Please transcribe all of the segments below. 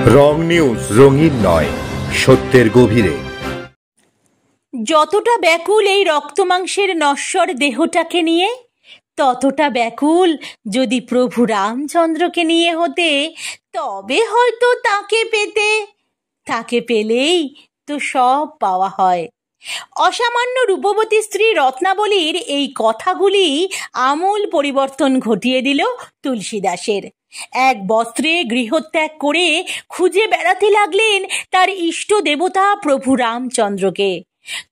রং news রঙিন নয়, সত্যের গভীরে। যতটা ব্যাকুল এই রক্তমাংসের নশ্বর দেহটাকে নিয়ে, ততটা ব্যাকুল যদি প্রভু রামচন্দ্রকে নিয়ে হতে, তবে হয়তো তাকে পেলেই তো সব পাওয়া হয়। অসামান্য রূপবতী স্ত্রী রত্নাবলীর এই কথাগুলি আমূল পরিবর্তন ঘটিয়ে দিল তুলসীদাসের। এক বস্ত্রে গৃহত্যাগ করে খুঁজে বেড়াতে লাগলেন তার ইষ্ট দেবতা প্রভু রামচন্দ্রকে।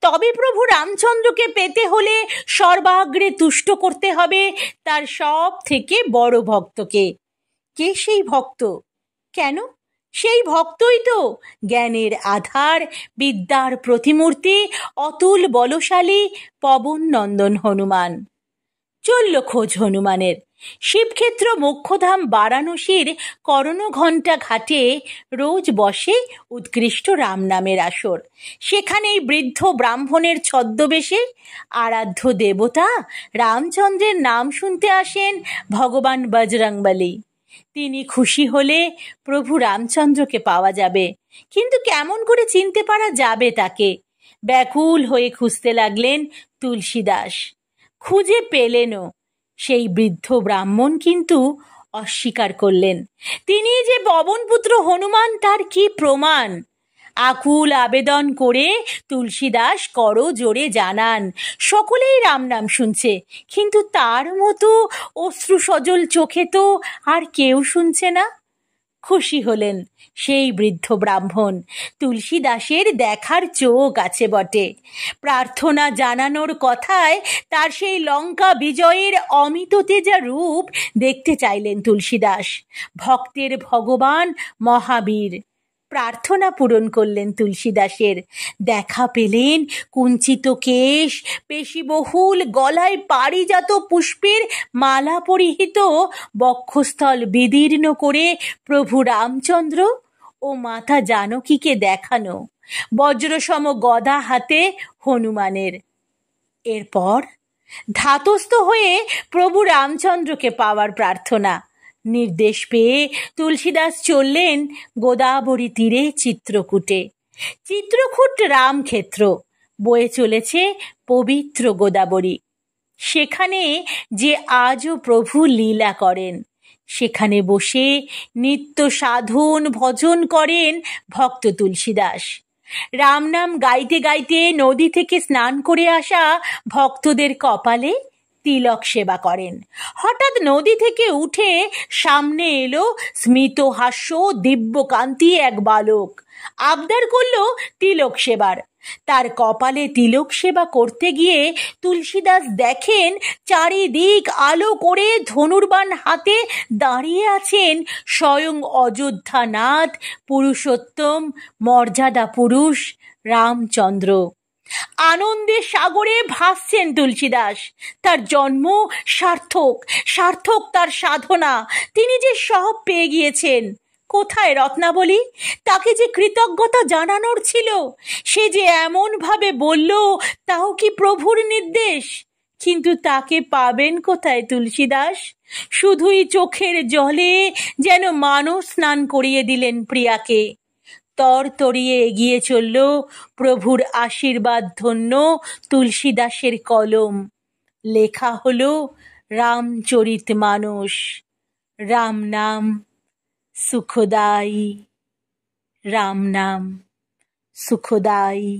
তবে প্রভু রামচন্দ্রকে পেতে হলে সর্বাগ্রে তুষ্ট করতে হবে তার সব থেকে বড় ভক্তকে। কে সেই ভক্ত? কেন, সেই ভক্তই তো জ্ঞানের আধার, বিদ্যার প্রতিমূর্তি, অতুল বলশালী পবন নন্দন হনুমান। চলল খোঁজ হনুমানের। শিবক্ষেত্র মোক্ষধাম বারাণসীর কর্ণঘণ্টা ঘাটে রোজ বসে উৎকৃষ্ট রাম নামের আসর। সেখানেই বৃদ্ধ ব্রাহ্মণের ছদ্মবেশে আরাধ্য দেবতা রামচন্দ্রের নাম শুনতে আসেন ভগবান বজরংবলী। তিনি খুশি হলে প্রভু রামচন্দ্রকে পাওয়া যাবে, কিন্তু কেমন করে চিনতে পারা যাবে তাকে? ব্যাকুল হয়ে খুঁজতে লাগলেন তুলসীদাস। খুঁজে পেলেনও। সেই বৃদ্ধ ব্রাহ্মণ কিন্তু অস্বীকার করলেন। তিনি যে পবনপুত্র হনুমান তার কি প্রমাণ? আকুল আবেদন করে তুলসীদাস করজোড়ে জানান, সকলেই রাম নাম শুনছে, কিন্তু তার মতো অশ্রু সজল চোখে তো আর কেউ শুনছে না। খুশি হলেন সেই বৃদ্ধ ব্রাহ্মণ। তুলসীদাসের দেখার চোখ আছে বটে। প্রার্থনা জানানোর কথায় তার সেই লঙ্কা বিজয়ের অমিত তেজা রূপ দেখতে চাইলেন তুলসীদাস। ভক্তের ভগবান মহাবীর। প্রার্থনা পূরণ করলেন তুলসীদাসের। দেখা পেলেন কুঞ্চিত কেশ, পেশিবহুল, গলায় পারিজাত পুষ্পের মালা পরিহিত, বক্ষস্থল বিদীর্ণ করে প্রভু রামচন্দ্র ও মাতা জানকীকে দেখানো, বজ্রসম গদা হাতে হনুমানের। এরপর ধাতস্থ হয়ে প্রভু রামচন্দ্রকে পাওয়ার প্রার্থনা। নির্দেশ পেয়ে তুলসীদাস চললেন গোদাবরী তীরে চিত্রকূটে। চিত্রকূট রামক্ষেত্র, বয়ে চলেছে পবিত্র গোদাবরী। সেখানে যে আজও প্রভু লীলা করেন, সেখানে বসে নিত্য সাধন ভজন করেন ভক্ত তুলসীদাস। রাম নাম গাইতে গাইতে নদী থেকে স্নান করে আসা ভক্তদের কপালে তিলক সেবা করেন। হঠাৎ নদী থেকে উঠে সামনে এলো স্মিত হাস্য দিব্যকান্তি এক বালক। আবদার করলো তিলক সেবার। তার কপালে তিলক সেবা করতে গিয়ে তুলসীদাস দেখেন চারিদিক আলো করে ধনুর্বাণ হাতে দাঁড়িয়ে আছেন স্বয়ং অযোধ্যানাথ, পুরুষোত্তম, মর্যাদা পুরুষ রামচন্দ্র। আনন্দের সাগরে ভাসছেন তুলসীদাস। তার জন্ম সার্থক, সার্থক তার সাধনা। তিনি যে সব পেয়ে গিয়েছেন। কোথায় রত্নাবলী? তাকে যে কৃতজ্ঞতা জানানোর ছিল, সে যে এমন ভাবে বলল, তাও কি প্রভুর নির্দেশ? কিন্তু তাকে পাবেন কোথায় তুলসীদাস? শুধুই চোখের জলে যেন মানস স্নান করিয়ে দিলেন প্রিয়াকে। তরতরিয়ে এগিয়ে চলল প্রভুর আশীর্বাদ ধন্য তুলসীদাসের কলম। লেখা হলো রামচরিতমানস। রাম নাম সুখদায়ী, রাম নাম সুখদায়ী।